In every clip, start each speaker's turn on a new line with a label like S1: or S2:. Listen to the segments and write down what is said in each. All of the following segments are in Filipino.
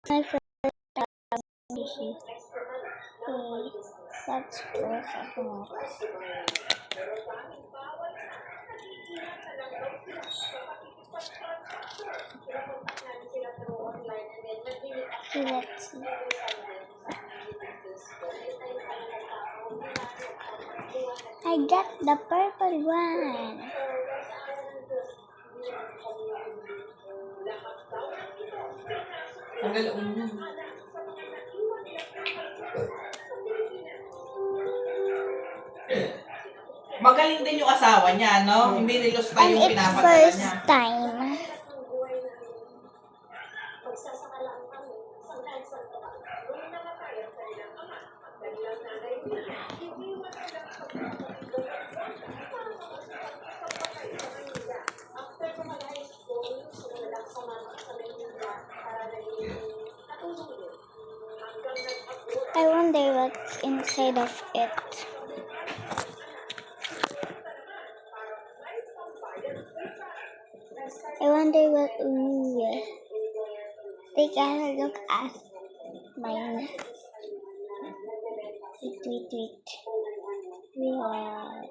S1: My first time sushi. Okay, that's perfect. Okay, let's see. I got the purple one.
S2: Tagaloon yun. Magaling din yung asawa niya, no? Hindi nilusta
S1: And
S2: yung
S1: it's
S2: pinapadala
S1: first
S2: niya.
S1: time. I wonder what's inside of it. I wonder what. Ooh. Take a look at mine. Wait. Wow.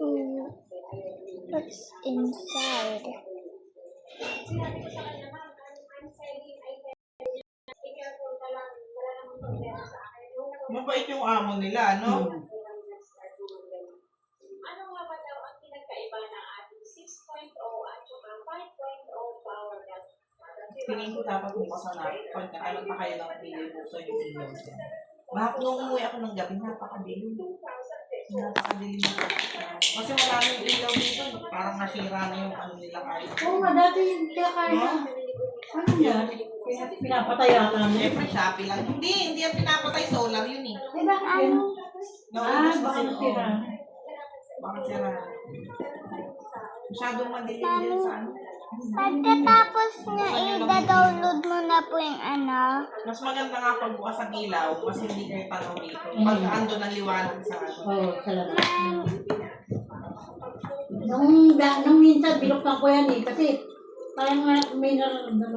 S1: Ooh. What's inside?
S2: Mabait yung amo nila, no?
S3: Ano nga ba daw ang pinagkaiba ng ating 6.0 at saka 5.0 power gas?
S2: Tingin ko dapat bukas na pagka ano pa kayo ng pilay mo sa yung ilaw niya. Nung umuwi ako ng gabi, napakadilim. Napakadilim na. Kasi wala na yung ilaw dito. Parang nasira na yung ano nila kayo.
S4: Oo nga, dati yung kaya. Ano yan? Pinapatay ata namin.
S2: Siyempre, Shopee lang. Hindi yan pinapatay. Solar yun eh.
S4: Eh, bakit yun?
S2: Naubos
S4: Baka
S2: kasi
S4: nasira.
S2: Bakit sira? Masyadong madilim din sa ano.
S1: Pagkatapos na i-download mo na po yung ano.
S2: Mas maganda nga pag bukas ang ilaw, mas hindi kayo tanaw dito. Pag ando ng liwanag sa ano.
S4: Oo, talaga. Nung minsan, binuksan ko yan eh. Kasi parang may nararamdaman.